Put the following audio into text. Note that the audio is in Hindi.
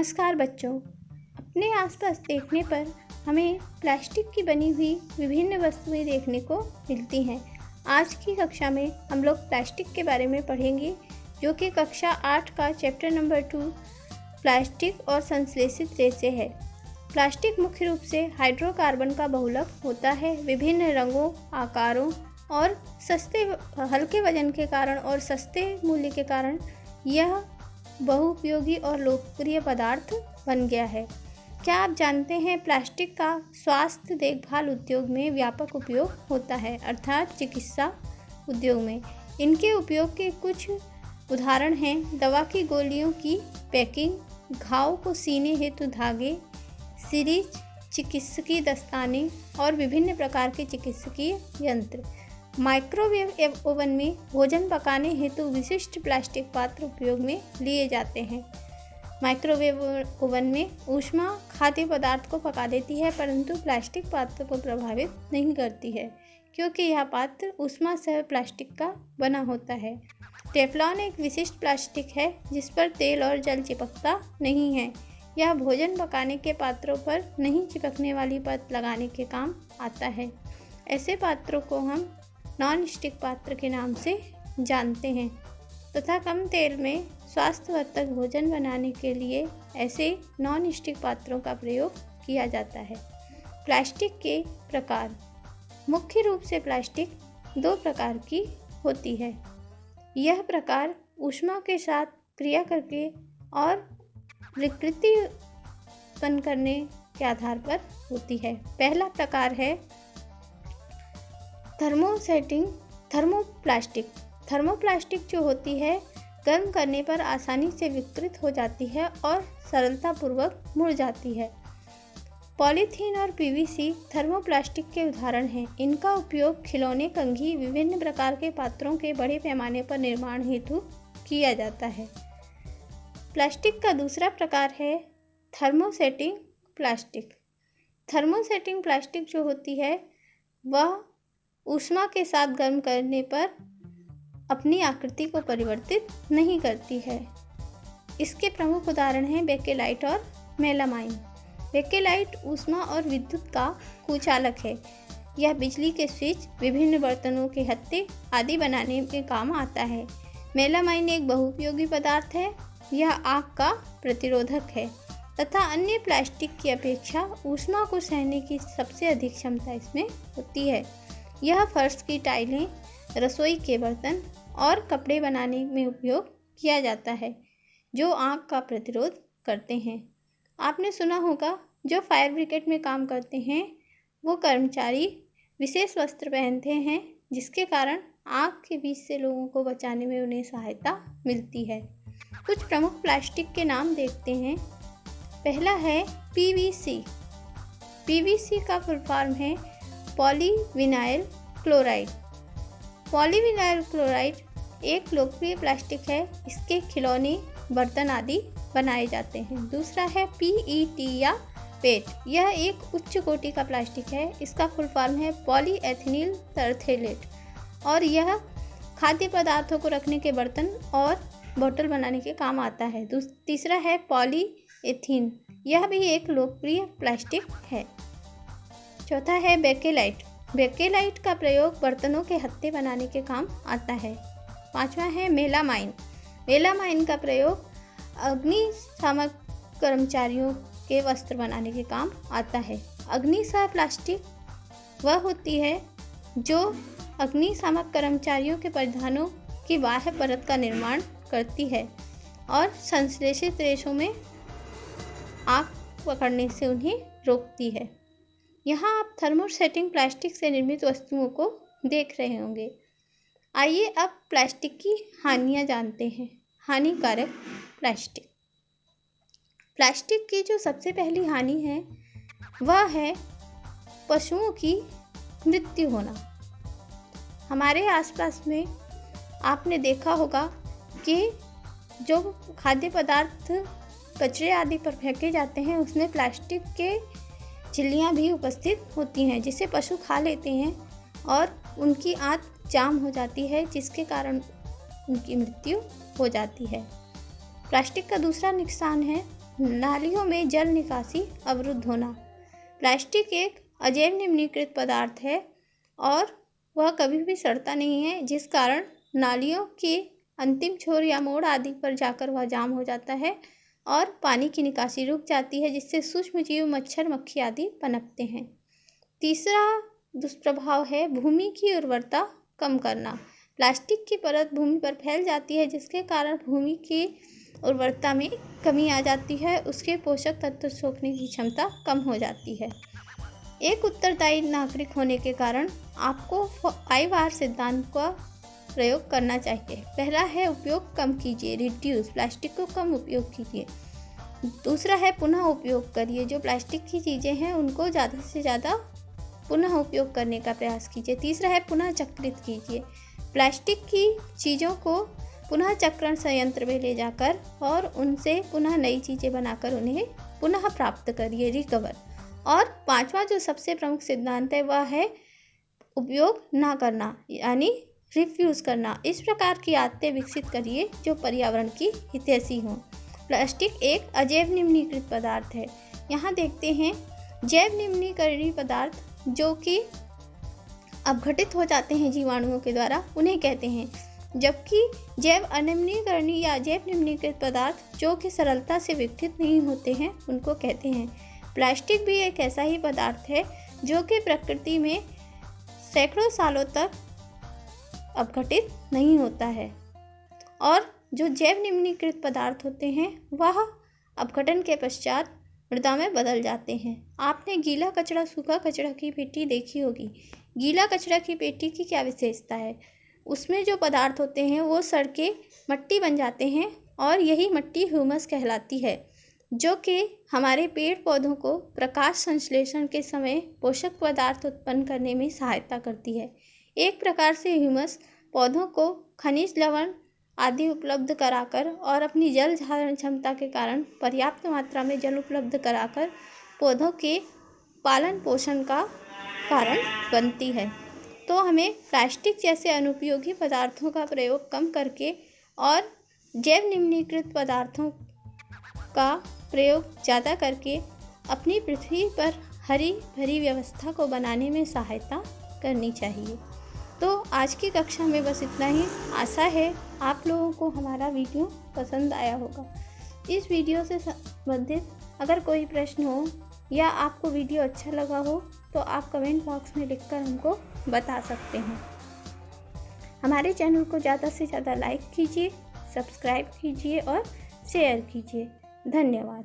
नमस्कार बच्चों। अपने आसपास देखने पर हमें प्लास्टिक की बनी हुई विभिन्न वस्तुएं देखने को मिलती हैं। आज की कक्षा में हम लोग प्लास्टिक के बारे में पढ़ेंगे, जो कि कक्षा 8 का चैप्टर नंबर 2 प्लास्टिक और संश्लेषित रेशे है। प्लास्टिक मुख्य रूप से हाइड्रोकार्बन का बहुलक होता है। विभिन्न रंगों, आकारों और हल्के वजन के कारण और सस्ते मूल्य के कारण यह बहुउपयोगी और लोकप्रिय पदार्थ बन गया है। क्या आप जानते हैं प्लास्टिक का स्वास्थ्य देखभाल उद्योग में व्यापक उपयोग होता है, अर्थात चिकित्सा उद्योग में। इनके उपयोग के कुछ उदाहरण हैं दवा की गोलियों की पैकिंग, घाव को सीने हेतु धागे, सिरिंज, चिकित्सकीय दस्ताने और विभिन्न प्रकार के चिकित्सकीय यंत्र। माइक्रोवेव ओवन में भोजन पकाने हेतु विशिष्ट प्लास्टिक पात्र उपयोग में लिए जाते हैं। माइक्रोवेव ओवन में ऊष्मा खाद्य पदार्थ को पका देती है, परंतु प्लास्टिक पात्र को प्रभावित नहीं करती है, क्योंकि यह पात्र ऊष्मा सह प्लास्टिक का बना होता है। टेफ्लॉन एक विशिष्ट प्लास्टिक है जिस पर तेल और जल चिपकता नहीं है। यह भोजन पकाने के पात्रों पर नहीं चिपकने वाली परत लगाने के काम आता है। ऐसे पात्रों को हम नॉन स्टिक पात्र के नाम से जानते हैं तथा कम तेल में स्वास्थ्यवर्धक भोजन बनाने के लिए ऐसे नॉन स्टिक पात्रों का प्रयोग किया जाता है। प्लास्टिक के प्रकार। मुख्य रूप से प्लास्टिक 2 प्रकार की होती है। यह प्रकार ऊष्मा के साथ क्रिया करके और विकृति उत्पन्न करने के आधार पर होती है। पहला प्रकार है थर्मोप्लास्टिक। थर्मोप्लास्टिक जो होती है गर्म करने पर आसानी से विकृत हो जाती है और सरलतापूर्वक मुड़ जाती है। पॉलीथीन और पीवीसी थर्मोप्लास्टिक के उदाहरण हैं। इनका उपयोग खिलौने, कंघी, विभिन्न प्रकार के पात्रों के बड़े पैमाने पर निर्माण हेतु किया जाता है। प्लास्टिक का दूसरा प्रकार है थर्मोसेटिंग प्लास्टिक। थर्मोसेटिंग प्लास्टिक जो होती है वह ऊष्मा के साथ गर्म करने पर अपनी आकृति को परिवर्तित नहीं करती है। इसके प्रमुख उदाहरण हैं बेकेलाइट और मेलामाइन। बेकेलाइट ऊष्मा और विद्युत का कुचालक है। यह बिजली के स्विच, विभिन्न बर्तनों के हत्थे आदि बनाने में काम आता है। मेलामाइन एक बहुउपयोगी पदार्थ है। यह आग का प्रतिरोधक है तथा अन्य प्लास्टिक की अपेक्षा ऊष्मा को सहने की सबसे अधिक क्षमता इसमें होती है। यह फर्श की टाइलें, रसोई के बर्तन और कपड़े बनाने में उपयोग किया जाता है, जो आग का प्रतिरोध करते हैं। आपने सुना होगा जो फायर ब्रिगेड में काम करते हैं वो कर्मचारी विशेष वस्त्र पहनते हैं, जिसके कारण आग के बीच से लोगों को बचाने में उन्हें सहायता मिलती है। कुछ प्रमुख प्लास्टिक के नाम देखते हैं। पहला है पीवीसी। पीवीसी का फुल फॉर्म है पॉलीविनाइल क्लोराइड। पॉलीविनाइल क्लोराइड एक लोकप्रिय प्लास्टिक है। इसके खिलौने, बर्तन आदि बनाए जाते हैं। दूसरा है पीईटी या पेट। यह एक उच्च कोटि का प्लास्टिक है। इसका फुल फॉर्म है पॉलीएथिलीन टरथेलेट और यह खाद्य पदार्थों को रखने के बर्तन और बोतल बनाने के काम आता है। तीसरा है पॉलीएथीन। यह भी एक लोकप्रिय प्लास्टिक है। चौथा है बेकेलाइट। बेकेलाइट का प्रयोग बर्तनों के हत्थे बनाने के काम आता है। पांचवा है मेलामाइन। मेलामाइन का प्रयोग अग्निशामक कर्मचारियों के वस्त्र बनाने के काम आता है। अग्निशामक प्लास्टिक वह होती है जो अग्निशामक कर्मचारियों के परिधानों की बाह्य परत का निर्माण करती है और संश्लेषित रेशों में आग पकड़ने से उन्हें रोकती है। यहाँ आप थर्मोसेटिंग प्लास्टिक से निर्मित वस्तुओं को देख रहे होंगे। आइए अब प्लास्टिक की हानियाँ जानते हैं। हानिकारक प्लास्टिक। प्लास्टिक की जो सबसे पहली हानि है वह है पशुओं की मृत्यु होना। हमारे आसपास में आपने देखा होगा कि जो खाद्य पदार्थ कचरे आदि पर फेंके जाते हैं उसमें प्लास्टिक के झिल्लियाँ भी उपस्थित होती हैं, जिसे पशु खा लेते हैं और उनकी आंत जाम हो जाती है, जिसके कारण उनकी मृत्यु हो जाती है। प्लास्टिक का दूसरा नुकसान है नालियों में जल निकासी अवरुद्ध होना। प्लास्टिक एक अजैव निम्नीकृत पदार्थ है और वह कभी भी सड़ता नहीं है, जिस कारण नालियों के अंतिम छोर या मोड़ आदि पर जाकर वह जाम हो जाता है और पानी की निकासी रुक जाती है, जिससे सूक्ष्म जीव, मच्छर, मक्खी आदि पनपते हैं। तीसरा दुष्प्रभाव है भूमि की उर्वरता कम करना। प्लास्टिक की परत भूमि पर फैल जाती है, जिसके कारण भूमि की उर्वरता में कमी आ जाती है, उसके पोषक तत्व सोखने की क्षमता कम हो जाती है। एक उत्तरदायी नागरिक होने के कारण आपको 5R सिद्धांत का प्रयोग करना चाहिए। पहला है उपयोग कम कीजिए, रिड्यूस, प्लास्टिक को कम उपयोग कीजिए। दूसरा है पुनः उपयोग करिए, जो प्लास्टिक की चीज़ें हैं उनको ज़्यादा से ज़्यादा पुनः उपयोग करने का प्रयास कीजिए। तीसरा है पुनः चक्रित कीजिए, प्लास्टिक की चीज़ों को पुनः चक्रण संयंत्र में ले जाकर और उनसे पुनः नई चीज़ें बनाकर उन्हें पुनः प्राप्त करिए, रिकवर। और पांचवा जो सबसे प्रमुख सिद्धांत है वह है उपयोग ना करना, यानी रिफ्यूज़ करना। इस प्रकार की आदतें विकसित करिए जो पर्यावरण की हितैषी हों। प्लास्टिक एक अजैव निम्नीकृत पदार्थ है। यहाँ देखते हैं जैव निम्नीकरणीय पदार्थ जो कि अपघटित हो जाते हैं जीवाणुओं के द्वारा, उन्हें कहते हैं, जबकि जैव अनिम्नीकरणीय या जैव निम्नीकृत पदार्थ जो कि सरलता से विघटित नहीं होते हैं, उनको कहते हैं। प्लास्टिक भी एक ऐसा ही पदार्थ है जो कि प्रकृति में सैकड़ों सालों तक अपघटित नहीं होता है और जो जैव निम्नीकृत पदार्थ होते हैं वह अपघटन के पश्चात मृदा में बदल जाते हैं। आपने गीला कचरा सूखा कचरा की पेटी देखी होगी। गीला कचरा की पेटी की क्या विशेषता है? उसमें जो पदार्थ होते हैं वो सड़ के मिट्टी बन जाते हैं और यही मिट्टी ह्यूमस कहलाती है, जो कि हमारे पेड़ पौधों को प्रकाश संश्लेषण के समय पोषक पदार्थ उत्पन्न करने में सहायता करती है। एक प्रकार से ह्यूमस पौधों को खनिज, लवण आदि उपलब्ध कराकर और अपनी जल धारण क्षमता के कारण पर्याप्त मात्रा में जल उपलब्ध कराकर पौधों के पालन पोषण का कारण बनती है। तो हमें प्लास्टिक जैसे अनुपयोगी पदार्थों का प्रयोग कम करके और जैव निम्नीकृत पदार्थों का प्रयोग ज़्यादा करके अपनी पृथ्वी पर हरी भरी व्यवस्था को बनाने में सहायता करनी चाहिए। तो आज की कक्षा में बस इतना ही। आशा है आप लोगों को हमारा वीडियो पसंद आया होगा। इस वीडियो से संबंधित अगर कोई प्रश्न हो या आपको वीडियो अच्छा लगा हो तो आप कमेंट बॉक्स में लिखकर हमको बता सकते हैं। हमारे चैनल को ज़्यादा से ज़्यादा लाइक कीजिए, सब्सक्राइब कीजिए और शेयर कीजिए। धन्यवाद।